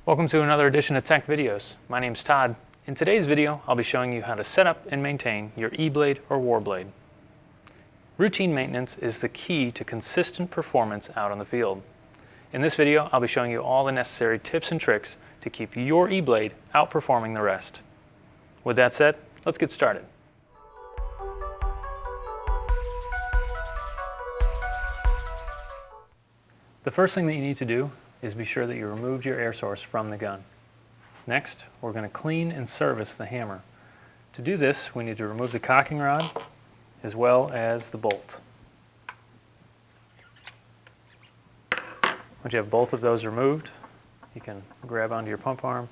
Welcome to another edition of Tech Videos. My name's Todd. In today's video, I'll be showing you how to set up and maintain your E-blade or war blade. Routine maintenance is the key to consistent performance out on the field. In this video, I'll be showing you all the necessary tips and tricks to keep your E-blade outperforming the rest. With that said, let's get started. The first thing that you need to do is be sure that you removed your air source from the gun. Next, we're going to clean and service the hammer. To do this, we need to remove the cocking rod as well as the bolt. Once you have both of those removed, you can grab onto your pump arm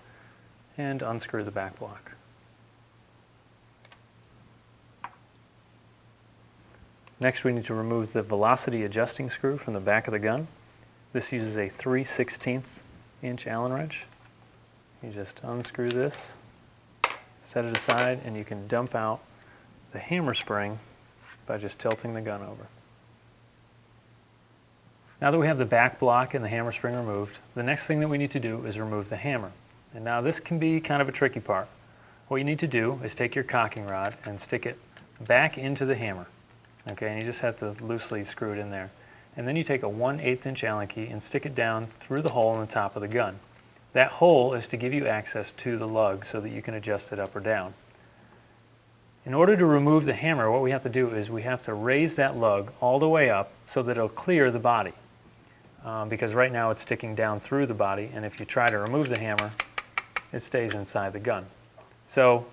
and unscrew the back block. Next, we need to remove the velocity adjusting screw from the back of the gun. This uses a 3/16 inch Allen wrench. You just unscrew this, set it aside, and you can dump out the hammer spring by just tilting the gun over. Now that we have the back block and the hammer spring removed, the next thing that we need to do is remove the hammer. And now this can be kind of a tricky part. What you need to do is take your cocking rod and stick it back into the hammer. Okay, and you just have to loosely screw it in there. And then you take a 1/8 inch Allen key and stick it down through the hole in the top of the gun. That hole is to give you access to the lug so that you can adjust it up or down. In order to remove the hammer, what we have to do is we have to raise that lug all the way up so that it'll clear the body. Because right now it's sticking down through the body, and if you try to remove the hammer, it stays inside the gun. So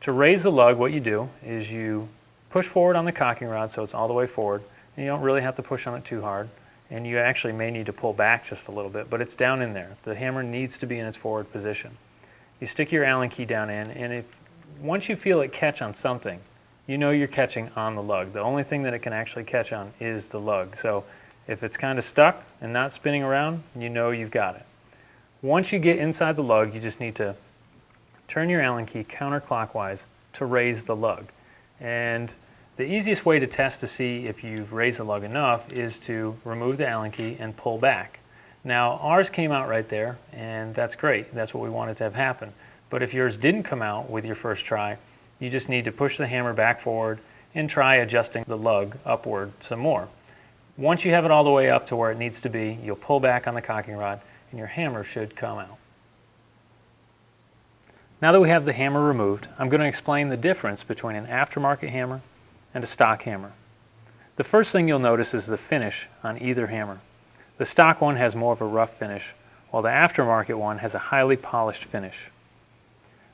to raise the lug, what you do is you push forward on the cocking rod so it's all the way forward. You don't really have to push on it too hard, and you actually may need to pull back just a little bit, but it's down in there. The hammer needs to be in its forward position. You stick your Allen key down in, and once you feel it catch on something, you know you're catching on the lug. The only thing that it can actually catch on is the lug. So if it's kind of stuck and not spinning around, you know you've got it. Once you get inside the lug, you just need to turn your Allen key counterclockwise to raise the lug. And the easiest way to test to see if you've raised the lug enough is to remove the Allen key and pull back. Now ours came out right there, and that's great. That's what we wanted to have happen. But if yours didn't come out with your first try, you just need to push the hammer back forward and try adjusting the lug upward some more. Once you have it all the way up to where it needs to be, you'll pull back on the cocking rod and your hammer should come out. Now that we have the hammer removed, I'm going to explain the difference between an aftermarket hammer and a stock hammer. The first thing you'll notice is the finish on either hammer. The stock one has more of a rough finish, while the aftermarket one has a highly polished finish.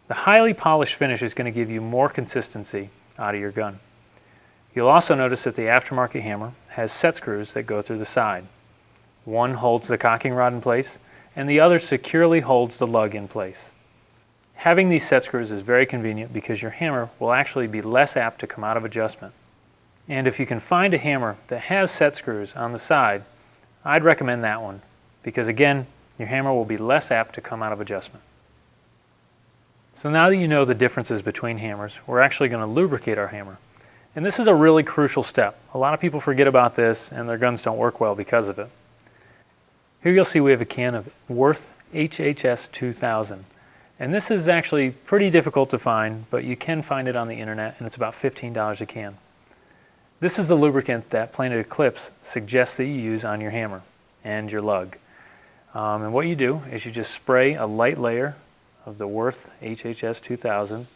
The highly polished finish is going to give you more consistency out of your gun. You'll also notice that the aftermarket hammer has set screws that go through the side. One holds the cocking rod in place, and the other securely holds the lug in place. Having these set screws is very convenient because your hammer will actually be less apt to come out of adjustment. And if you can find a hammer that has set screws on the side, I'd recommend that one, because again, your hammer will be less apt to come out of adjustment. So now that you know the differences between hammers, we're actually going to lubricate our hammer. And this is a really crucial step. A lot of people forget about this and their guns don't work well because of it. Here you'll see we have a can of Worth HHS 2000. And this is actually pretty difficult to find, but you can find it on the internet, and it's about $15 a can. This is the lubricant that Planet Eclipse suggests that you use on your hammer and your lug. And what you do is you just spray a light layer of the Worth HHS 2000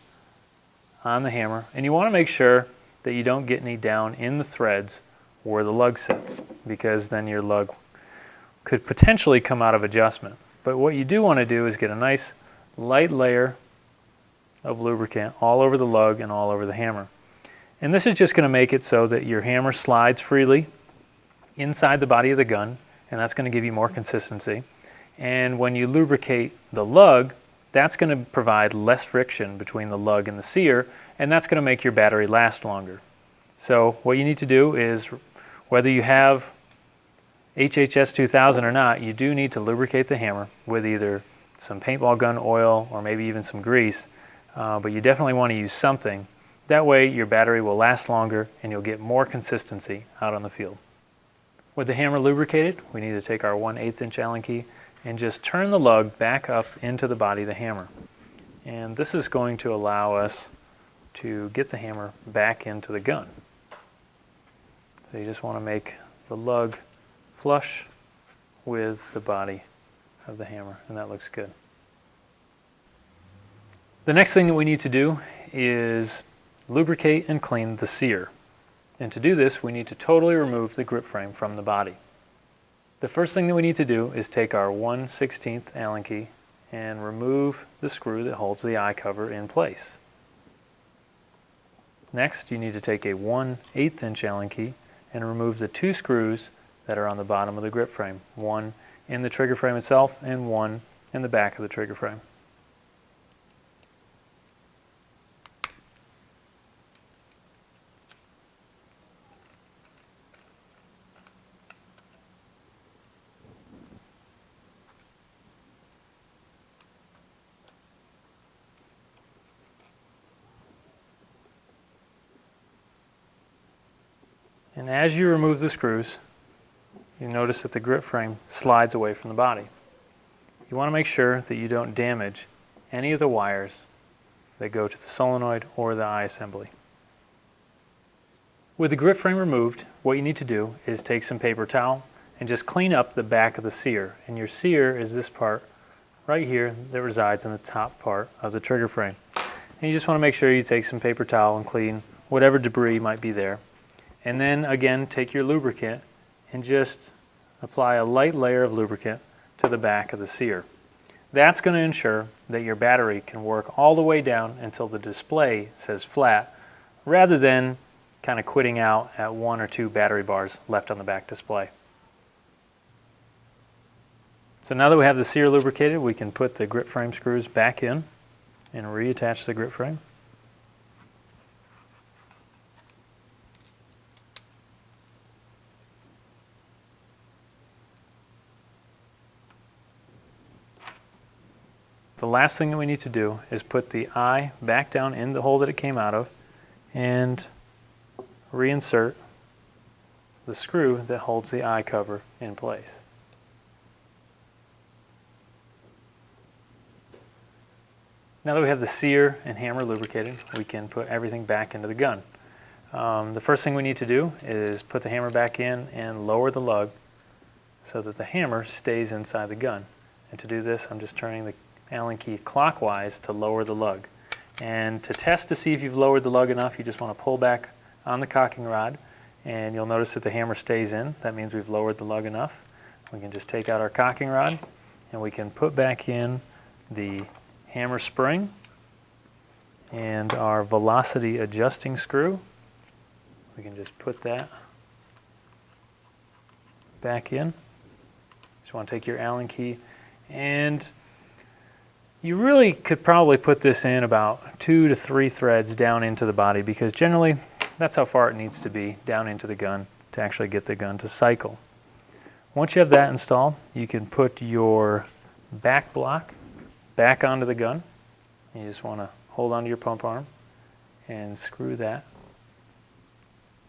on the hammer, and you want to make sure that you don't get any down in the threads where the lug sits, because then your lug could potentially come out of adjustment. But what you do want to do is get a nice light layer of lubricant all over the lug and all over the hammer. And this is just going to make it so that your hammer slides freely inside the body of the gun, and that's going to give you more consistency. And when you lubricate the lug, that's going to provide less friction between the lug and the sear, and that's going to make your battery last longer. So what you need to do is, whether you have HHS 2000 or not, you do need to lubricate the hammer with either some paintball gun oil or maybe even some grease, but you definitely want to use something. That way your battery will last longer and you'll get more consistency out on the field. With the hammer lubricated, we need to take our 1/8 inch Allen key and just turn the lug back up into the body of the hammer. And this is going to allow us to get the hammer back into the gun. So you just want to make the lug flush with the body of the hammer, and that looks good. The next thing that we need to do is lubricate and clean the sear. And to do this, we need to totally remove the grip frame from the body. The first thing that we need to do is take our 1/16 Allen key and remove the screw that holds the eye cover in place. Next, you need to take a 1/8 inch Allen key and remove the 2 screws that are on the bottom of the grip frame, one in the trigger frame itself and one in the back of the trigger frame. And as you remove the screws, you notice that the grip frame slides away from the body. You want to make sure that you don't damage any of the wires that go to the solenoid or the eye assembly. With the grip frame removed, what you need to do is take some paper towel and just clean up the back of the sear. And your sear is this part right here that resides in the top part of the trigger frame. And you just want to make sure you take some paper towel and clean whatever debris might be there. And then again, take your lubricant and just apply a light layer of lubricant to the back of the sear. That's going to ensure that your battery can work all the way down until the display says flat, rather than kind of quitting out at 1 or 2 battery bars left on the back display. So now that we have the sear lubricated, we can put the grip frame screws back in and reattach the grip frame. The last thing that we need to do is put the eye back down in the hole that it came out of and reinsert the screw that holds the eye cover in place. Now that we have the sear and hammer lubricated, we can put everything back into the gun. The first thing we need to do is put the hammer back in and lower the lug so that the hammer stays inside the gun. And to do this, I'm just turning the Allen key clockwise to lower the lug. And to test to see if you've lowered the lug enough, you just want to pull back on the cocking rod, and you'll notice that the hammer stays in. That means we've lowered the lug enough. We can just take out our cocking rod and we can put back in the hammer spring and our velocity adjusting screw. We can just put that back in. Just want to take your Allen key, and you really could probably put this in about 2 to 3 threads down into the body, because generally That's how far it needs to be down into the gun to actually get the gun to cycle. Once you have that installed, you can put your back block back onto the gun. You just want to hold onto your pump arm and screw that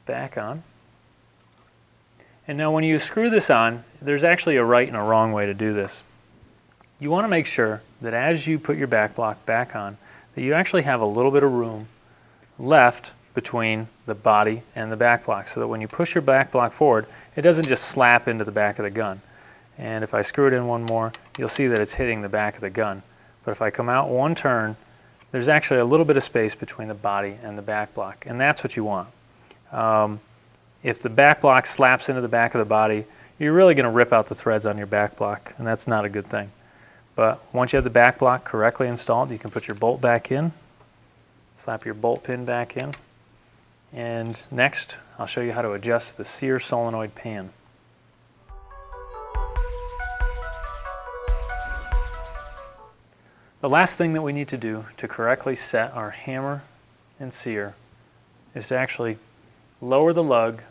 back on. And now when you screw this on, there's actually a right and a wrong way to do this. You want to make sure that as you put your back block back on, that you actually have a little bit of room left between the body and the back block, so that when you push your back block forward, it doesn't just slap into the back of the gun. And if I screw it in one more, you'll see that it's hitting the back of the gun. But if I come out one turn, there's actually a little bit of space between the body and the back block, and that's what you want. If the back block slaps into the back of the body, you're really going to rip out the threads on your back block, and that's not a good thing. But once you have the back block correctly installed, you can put your bolt back in, slap your bolt pin back in, and next I'll show you how to adjust the sear solenoid pan. The last thing that we need to do to correctly set our hammer and sear is to actually lower the lug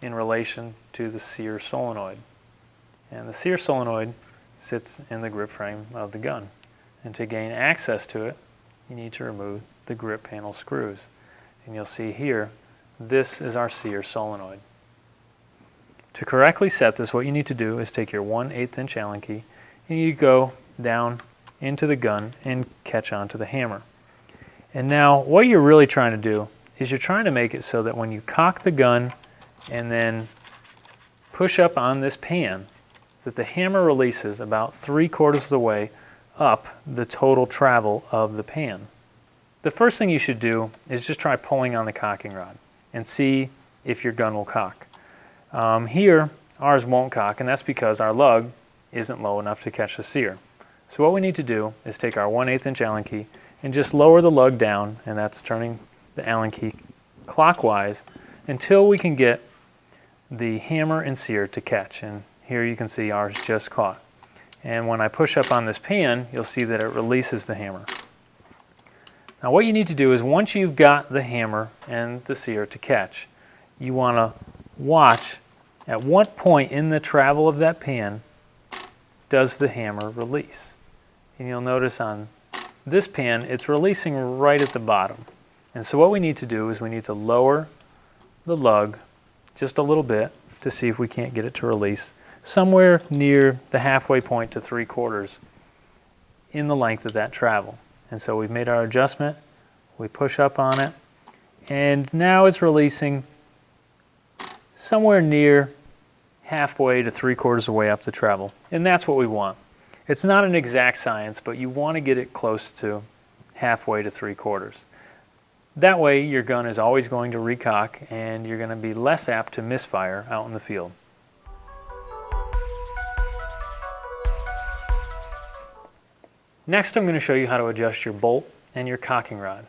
in relation to the sear solenoid. And the sear solenoid sits in the grip frame of the gun. And to gain access to it, you need to remove the grip panel screws. And you'll see here, this is our sear solenoid. To correctly set this, what you need to do is take your 1/8 inch Allen key and you go down into the gun and catch onto the hammer. And now what you're really trying to do is you're trying to make it so that when you cock the gun and then push up on this pan, that the hammer releases about 3/4 of the way up the total travel of the pan. The first thing you should do is just try pulling on the cocking rod and see if your gun will cock. Here, ours won't cock, and that's because our lug isn't low enough to catch the sear. So what we need to do is take our 1/8 inch Allen key and just lower the lug down, and that's turning the Allen key clockwise until we can get the hammer and sear to catch. And here you can see ours just caught. And when I push up on this pan, you'll see that it releases the hammer. Now what you need to do is once you've got the hammer and the sear to catch, you want to watch at what point in the travel of that pan does the hammer release. And you'll notice on this pan, it's releasing right at the bottom. And so what we need to do is we need to lower the lug just a little bit to see if we can't get it to release somewhere near the halfway point to 3/4 in the length of that travel. And so we've made our adjustment, we push up on it, and now it's releasing somewhere near halfway to 3/4 of the way up the travel. And that's what we want. It's not an exact science, but you want to get it close to halfway to 3/4. That way your gun is always going to recock and you're going to be less apt to misfire out in the field. Next, I'm going to show you how to adjust your bolt and your cocking rod.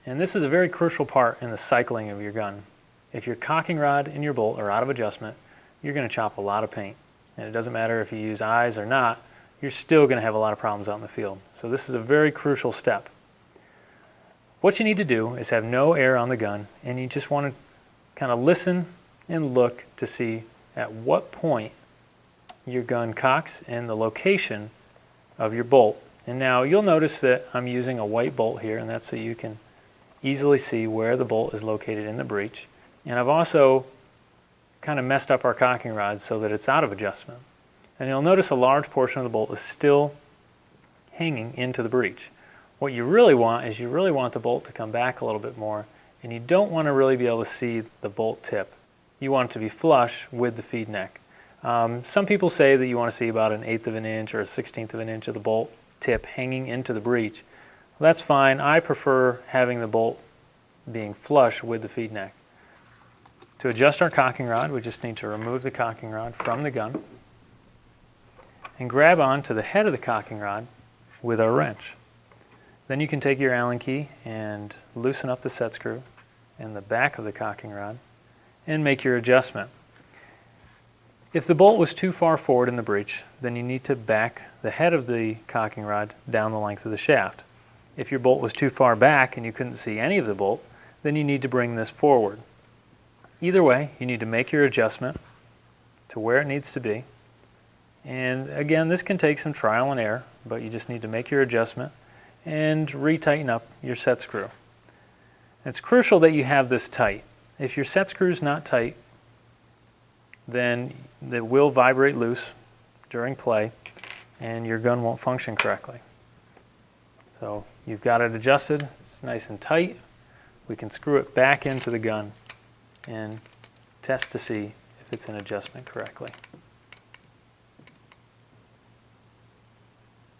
And this is a very crucial part in the cycling of your gun. If your cocking rod and your bolt are out of adjustment, you're going to chop a lot of paint. And it doesn't matter if you use eyes or not, you're still going to have a lot of problems out in the field. So this is a very crucial step. What you need to do is have no air on the gun, and you just want to kind of listen and look to see at what point your gun cocks and the location of your bolt. And now you'll notice that I'm using a white bolt here, and that's so you can easily see where the bolt is located in the breech. And I've also kind of messed up our cocking rod so that it's out of adjustment. And you'll notice a large portion of the bolt is still hanging into the breech. What you really want is you really want the bolt to come back a little bit more, and you don't want to really be able to see the bolt tip. You want it to be flush with the feed neck. Some people say that you want to see about 1/8 of an inch or 1/16 of an inch of the bolt tip hanging into the breech. Well, that's fine. I prefer having the bolt being flush with the feed neck. To adjust our cocking rod, we just need to remove the cocking rod from the gun and grab onto the head of the cocking rod with our wrench. Then you can take your Allen key and loosen up the set screw and the back of the cocking rod and make your adjustment. If the bolt was too far forward in the breech, then you need to back the head of the cocking rod down the length of the shaft. If your bolt was too far back and you couldn't see any of the bolt, then you need to bring this forward. Either way, you need to make your adjustment to where it needs to be. And again, this can take some trial and error, but you just need to make your adjustment and retighten up your set screw. It's crucial that you have this tight. If your set screw is not tight, then it will vibrate loose during play and your gun won't function correctly. So you've got it adjusted, it's nice and tight. We can screw it back into the gun and test to see if it's in adjustment correctly.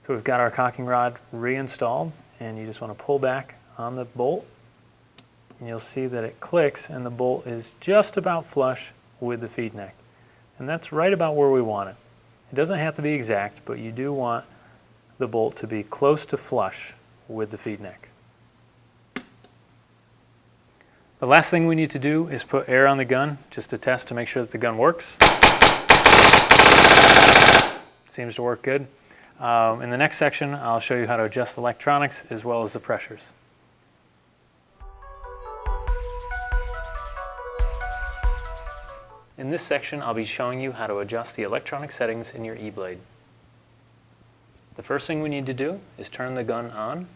So we've got our cocking rod reinstalled, and you just want to pull back on the bolt and you'll see that it clicks and the bolt is just about flush with the feed neck. And that's right about where we want it. It doesn't have to be exact, but you do want the bolt to be close to flush with the feed neck. The last thing we need to do is put air on the gun just to test to make sure that the gun works. Seems to work good. In the next section, I'll show you how to adjust the electronics as well as the pressures. In this section, I'll be showing you how to adjust the electronic settings in your E-blade. The first thing we need to do is turn the gun on.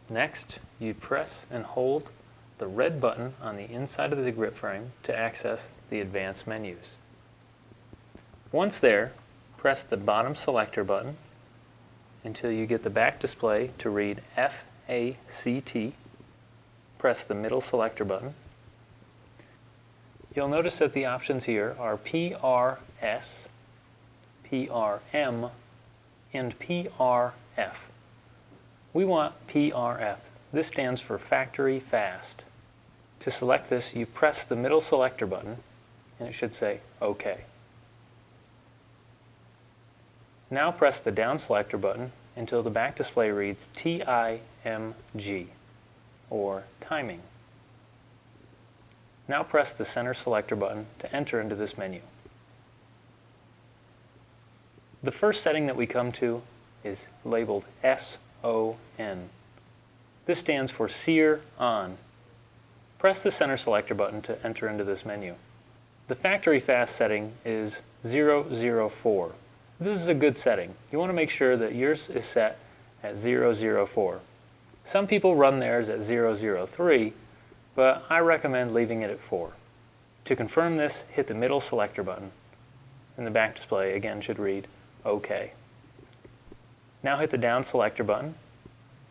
Next, you press and hold the red button on the inside of the grip frame to access the advanced menus. Once there, press the bottom selector button until you get the back display to read FACT. Press the middle selector button. You'll notice that the options here are PRS, PRM, and PRF. We want PRF. This stands for Factory Fast. To select this, you press the middle selector button and it should say OK. Now press the down selector button until the back display reads TIMG, or timing. Now press the center selector button to enter into this menu. The first setting that we come to is labeled SON. This stands for Sear On. Press the center selector button to enter into this menu. The factory fast setting is 004. This is a good setting. You want to make sure that yours is set at 004. Some people run theirs at 003, but I recommend leaving it at 4. To confirm this, hit the middle selector button, and the back display again should read OK. Now hit the down selector button.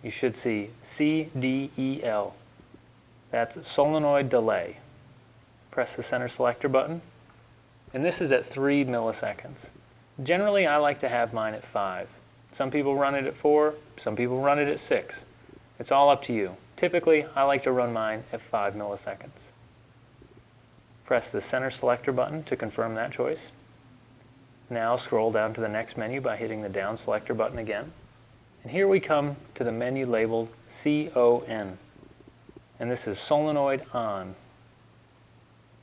You should see CDEL. That's solenoid delay. Press the center selector button, and this is at 3 milliseconds. Generally, I like to have mine at 5. Some people run it at 4, some people run it at 6. It's all up to you. Typically, I like to run mine at 5 milliseconds. Press the center selector button to confirm that choice. Now scroll down to the next menu by hitting the down selector button again. And here we come to the menu labeled CON. And this is solenoid on.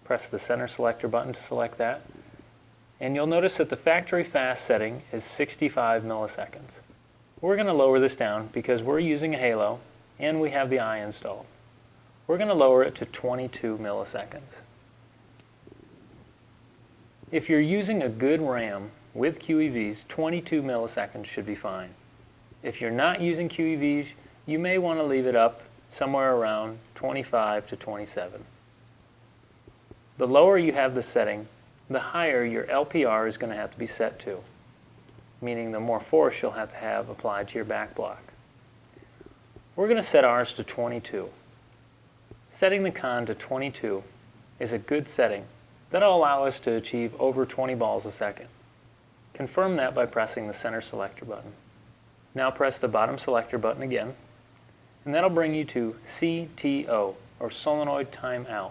Press the center selector button to select that. And you'll notice that the factory fast setting is 65 milliseconds. We're going to lower this down because we're using a halo and we have the eye installed. We're going to lower it to 22 milliseconds. If you're using a good RAM with QEVs, 22 milliseconds should be fine. If you're not using QEVs, you may want to leave it up somewhere around 25 to 27. The lower you have the setting, the higher your LPR is going to have to be set to, meaning the more force you'll have to have applied to your back block. We're going to set ours to 22. Setting the con to 22 is a good setting. That'll allow us to achieve over 20 balls a second. Confirm that by pressing the center selector button. Now press the bottom selector button again, and that'll bring you to CTO, or solenoid timeout.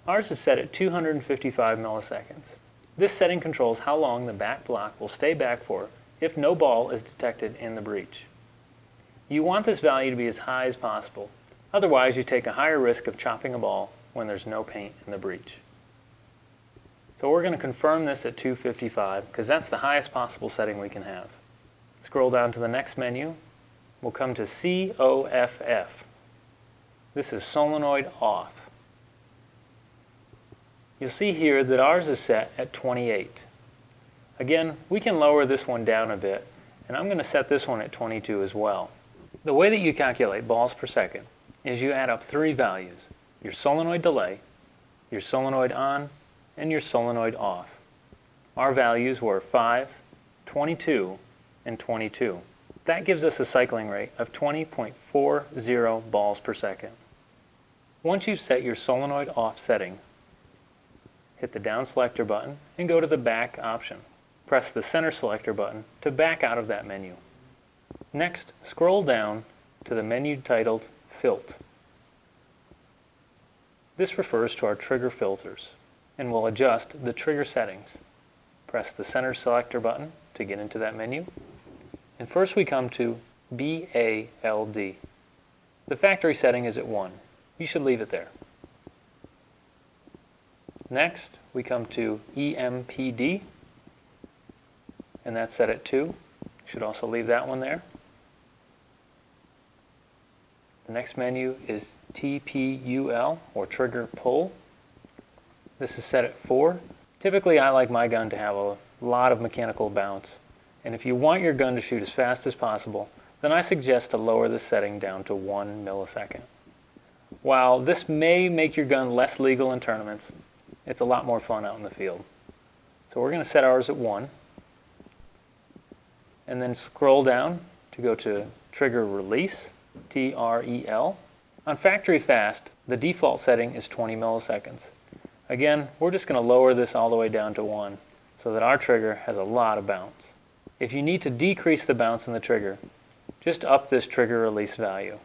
Ours is set at 255 milliseconds. This setting controls how long the back block will stay back for if no ball is detected in the breech. You want this value to be as high as possible. Otherwise, you take a higher risk of chopping a ball when there's no paint in the breech. So we're going to confirm this at 255 because that's the highest possible setting we can have. Scroll down to the next menu. We'll come to COFF. This is solenoid off. You'll see here that ours is set at 28. Again, we can lower this one down a bit, and I'm going to set this one at 22 as well. The way that you calculate balls per second is you add up three values: your solenoid delay, your solenoid on, and your solenoid off. Our values were 5, 22, and 22. That gives us a cycling rate of 20.40 balls per second. Once you've set your solenoid off setting, hit the down selector button and go to the back option. Press the center selector button to back out of that menu. Next, scroll down to the menu titled Filter. This refers to our trigger filters and will adjust the trigger settings. Press the center selector button to get into that menu. And first we come to BALD. The factory setting is at 1. You should leave it there. Next, we come to EMPD, and that's set at 2. You should also leave that one there. The next menu is TPUL, or trigger pull. This is set at 4. Typically, I like my gun to have a lot of mechanical bounce, and if you want your gun to shoot as fast as possible, then I suggest to lower the setting down to 1 millisecond. While this may make your gun less legal in tournaments, it's a lot more fun out in the field. So we're going to set ours at 1, and then scroll down to go to trigger release, TREL. On factory fast, the default setting is 20 milliseconds. Again, we're just going to lower this all the way down to 1 so that our trigger has a lot of bounce. If you need to decrease the bounce in the trigger, just up this trigger release value.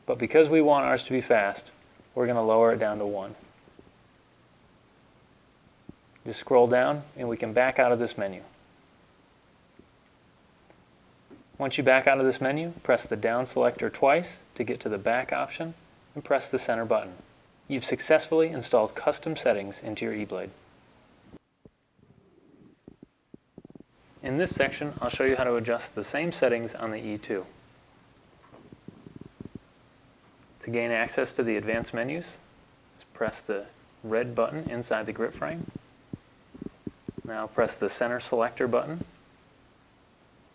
But because we want ours to be fast, we're going to lower it down to 1. Just scroll down and we can back out of this menu. Once you back out of this menu, press the down selector twice to get to the back option and press the center button. You've successfully installed custom settings into your e-blade. In this section, I'll show you how to adjust the same settings on the E2. To gain access to the advanced menus, just press the red button inside the grip frame. Now press the center selector button.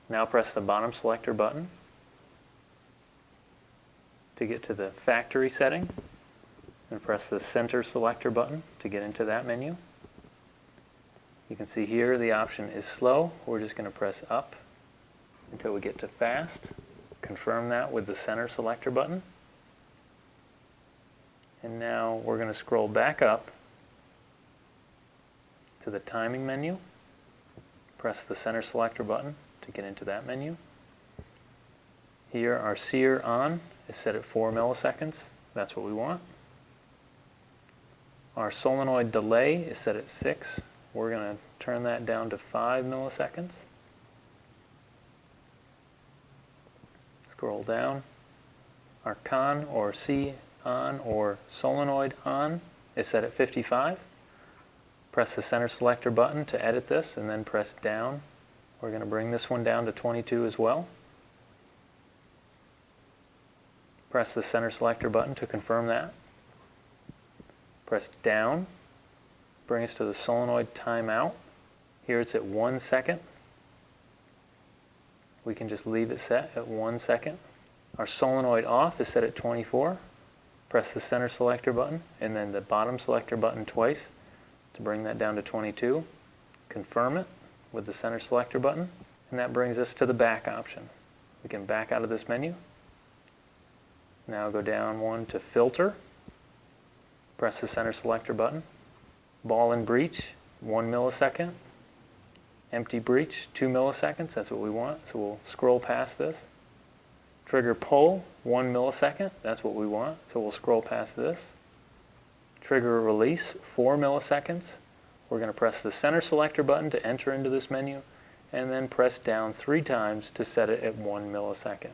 Now press the bottom selector button to get to the factory setting, and press the center selector button to get into that menu. You can see here the option is slow. We're just going to press up until we get to fast. Confirm that with the center selector button. And now we're going to scroll back up to the timing menu. Press the center selector button to get into that menu. Here our sear on is set at 4 milliseconds. That's what we want. Our solenoid delay is set at 6. We're going to turn that down to 5 milliseconds. Scroll down. Our con or C on or solenoid on is set at 55. Press the center selector button to edit this and then press down. We're going to bring this one down to 22 as well. Press the center selector button to confirm that. Press down. Bring us to the solenoid timeout. Here it's at 1 second. We can just leave it set at 1 second. Our solenoid off is set at 24. Press the center selector button and then the bottom selector button twice to bring that down to 22. Confirm it with the center selector button, and that brings us to the back option. We can back out of this menu. Now go down one to filter. Press the center selector button. Ball and breach, 1 millisecond. Empty breach, 2 milliseconds. That's what we want. So we'll scroll past this. Trigger pull, 1 millisecond. That's what we want. So we'll scroll past this. Trigger release, 4 milliseconds. We're going to press the center selector button to enter into this menu, and then press down 3 times to set it at 1 millisecond.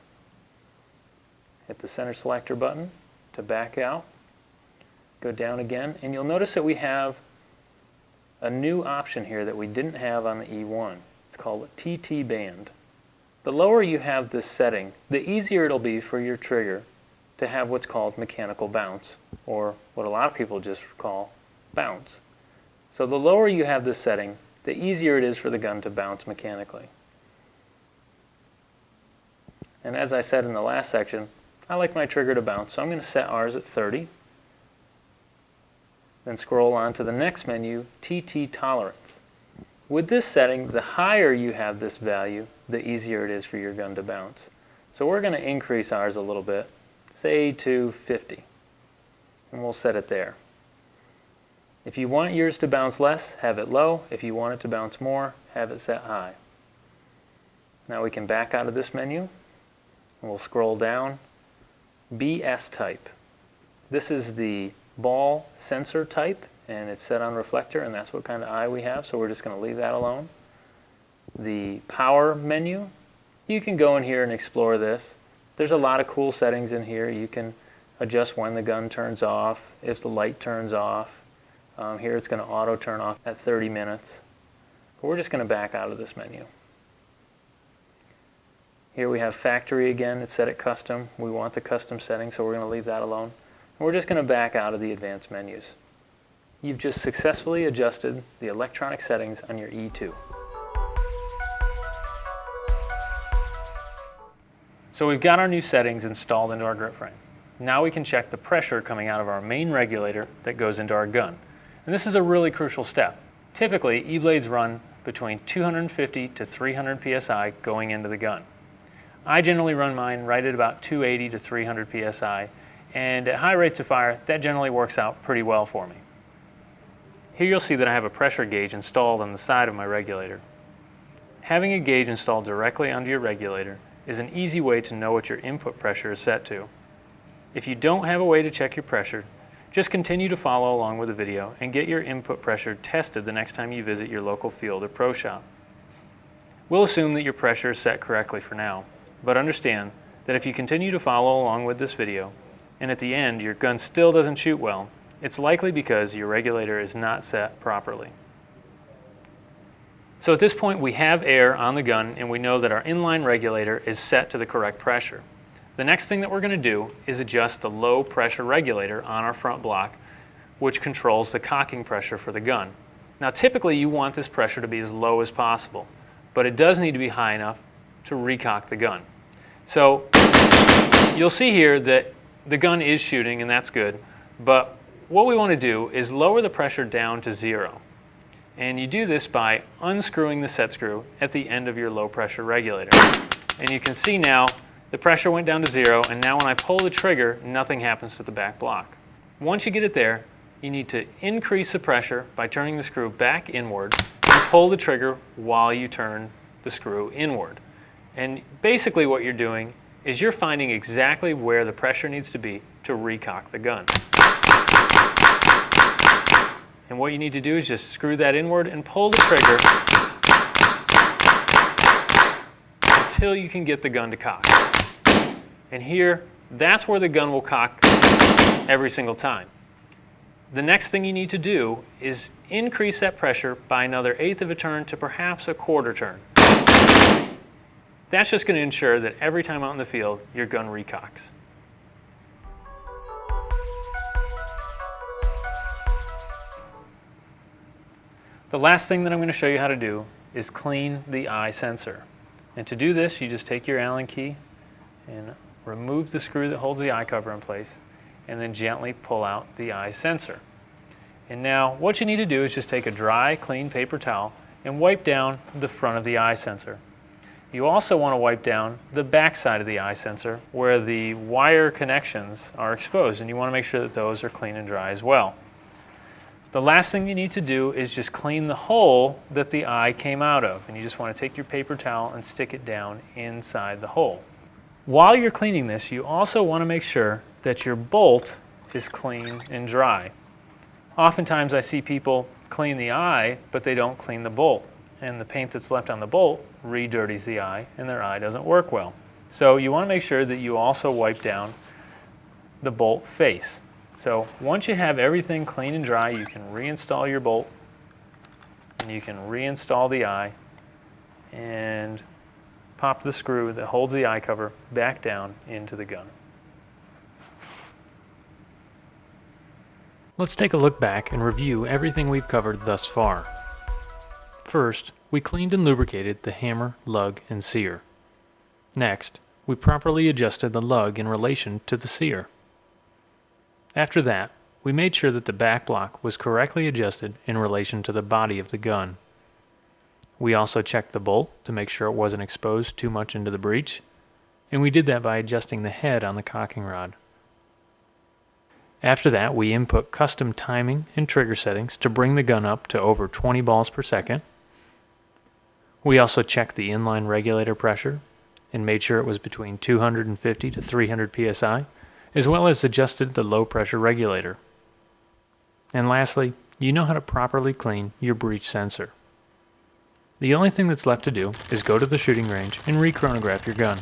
Hit the center selector button to back out. Go down again, and you'll notice that we have a new option here that we didn't have on the E1. It's called TT band. The lower you have this setting, the easier it'll be for your trigger to have what's called mechanical bounce, or what a lot of people just call bounce. So the lower you have this setting, the easier it is for the gun to bounce mechanically. And as I said in the last section, I like my trigger to bounce, so I'm going to set ours at 30. Then scroll on to the next menu, TT tolerance. With this setting, the higher you have this value, the easier it is for your gun to bounce. So we're going to increase ours a little bit, say to 50, and we'll set it there. If you want yours to bounce less, have it low. If you want it to bounce more, have it set high. Now we can back out of this menu, and we'll scroll down. BS type. This is the ball sensor type, and it's set on reflector, and that's what kind of eye we have, so we're just going to leave that alone. The power menu, you can go in here and explore this. There's a lot of cool settings in here. You can adjust when the gun turns off, if the light turns off. Here it's going to auto turn off at 30 minutes. But we're just going to back out of this menu. Here we have factory again. It's set at custom. We want the custom setting, so we're going to leave that alone. And we're just going to back out of the advanced menus. You've just successfully adjusted the electronic settings on your E2. So we've got our new settings installed into our grip frame. Now we can check the pressure coming out of our main regulator that goes into our gun. And this is a really crucial step. Typically, E-blades run between 250 to 300 psi going into the gun. I generally run mine right at about 280 to 300 psi, and at high rates of fire, that generally works out pretty well for me. Here you'll see that I have a pressure gauge installed on the side of my regulator. Having a gauge installed directly onto your regulator is an easy way to know what your input pressure is set to. If you don't have a way to check your pressure, just continue to follow along with the video and get your input pressure tested the next time you visit your local field or pro shop. We'll assume that your pressure is set correctly for now, but understand that if you continue to follow along with this video, and at the end your gun still doesn't shoot well, it's likely because your regulator is not set properly. So at this point we have air on the gun and we know that our inline regulator is set to the correct pressure. The next thing that we're going to do is adjust the low pressure regulator on our front block, which controls the cocking pressure for the gun. Now typically you want this pressure to be as low as possible, but it does need to be high enough to recock the gun. So you'll see here that the gun is shooting, and that's good, but what we want to do is lower the pressure down to 0. And you do this by unscrewing the set screw at the end of your low pressure regulator. And you can see now the pressure went down to 0, and now when I pull the trigger, nothing happens to the back block. Once you get it there, you need to increase the pressure by turning the screw back inward and pull the trigger while you turn the screw inward. And basically what you're doing is you're finding exactly where the pressure needs to be to recock the gun. And what you need to do is just screw that inward and pull the trigger until you can get the gun to cock. And here, that's where the gun will cock every single time. The next thing you need to do is increase that pressure by another 1/8 of a turn to perhaps a 1/4 turn. That's just going to ensure that every time out in the field, your gun recocks. The last thing that I'm going to show you how to do is clean the eye sensor. And to do this, you just take your Allen key and remove the screw that holds the eye cover in place, and then gently pull out the eye sensor. And now what you need to do is just take a dry, clean paper towel and wipe down the front of the eye sensor. You also want to wipe down the back side of the eye sensor where the wire connections are exposed, and you want to make sure that those are clean and dry as well. The last thing you need to do is just clean the hole that the eye came out of, and you just want to take your paper towel and stick it down inside the hole. While you're cleaning this, you also want to make sure that your bolt is clean and dry. Oftentimes I see people clean the eye, but they don't clean the bolt, and the paint that's left on the bolt re-dirties the eye, and their eye doesn't work well. So you want to make sure that you also wipe down the bolt face. So once you have everything clean and dry, you can reinstall your bolt, and you can reinstall the eye, and pop the screw that holds the eye cover back down into the gun. Let's take a look back and review everything we've covered thus far. First, we cleaned and lubricated the hammer, lug, and sear. Next, we properly adjusted the lug in relation to the sear. After that, we made sure that the back block was correctly adjusted in relation to the body of the gun. We also checked the bolt to make sure it wasn't exposed too much into the breech, and we did that by adjusting the head on the cocking rod. After that, we input custom timing and trigger settings to bring the gun up to over 20 balls per second. We also checked the inline regulator pressure and made sure it was between 250 to 300 psi, as well as adjusted the low pressure regulator. And lastly, you know how to properly clean your breech sensor. The only thing that's left to do is go to the shooting range and re-chronograph your gun.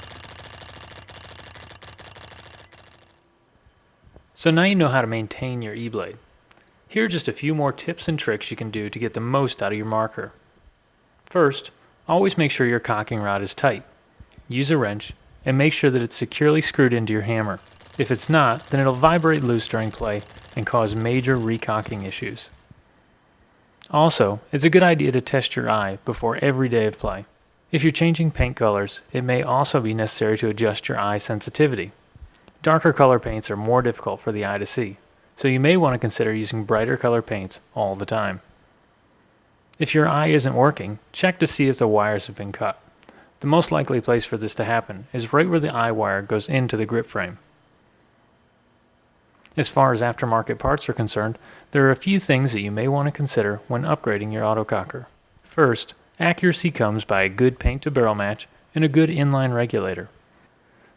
So now you know how to maintain your E-blade. Here are just a few more tips and tricks you can do to get the most out of your marker. First, always make sure your cocking rod is tight. Use a wrench and make sure that it's securely screwed into your hammer. If it's not, then it'll vibrate loose during play and cause major recocking issues. Also, it's a good idea to test your eye before every day of play. If you're changing paint colors, it may also be necessary to adjust your eye sensitivity. Darker color paints are more difficult for the eye to see, so you may want to consider using brighter color paints all the time. If your eye isn't working, check to see if the wires have been cut. The most likely place for this to happen is right where the eye wire goes into the grip frame. As far as aftermarket parts are concerned, there are a few things that you may want to consider when upgrading your autococker. First, accuracy comes by a good paint-to-barrel match and a good inline regulator.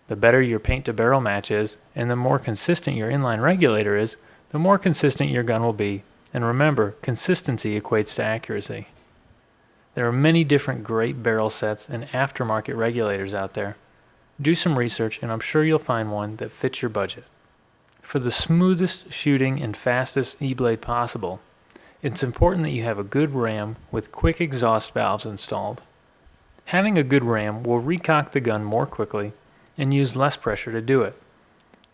The better your paint-to-barrel match is, and the more consistent your inline regulator is, the more consistent your gun will be, and remember, consistency equates to accuracy. There are many different great barrel sets and aftermarket regulators out there. Do some research and I'm sure you'll find one that fits your budget. For the smoothest shooting and fastest E-blade possible, it's important that you have a good ram with quick exhaust valves installed. Having a good ram will recock the gun more quickly and use less pressure to do it.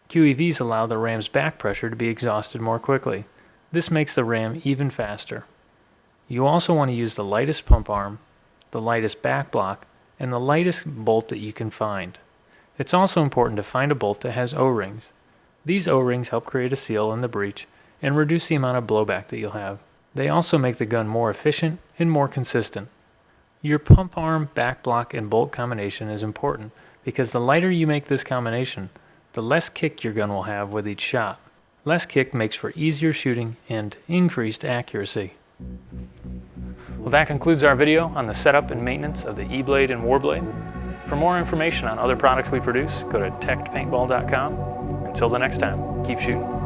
QEVs allow the ram's back pressure to be exhausted more quickly. This makes the ram even faster. You also want to use the lightest pump arm, the lightest back block, and the lightest bolt that you can find. It's also important to find a bolt that has O-rings. These O-rings help create a seal in the breech and reduce the amount of blowback that you'll have. They also make the gun more efficient and more consistent. Your pump arm, back block, and bolt combination is important because the lighter you make this combination, the less kick your gun will have with each shot. Less kick makes for easier shooting and increased accuracy. Well, that concludes our video on the setup and maintenance of the E-blade and Warblade. For more information on other products we produce, go to TechTPaintball.com. Until the next time, keep shooting.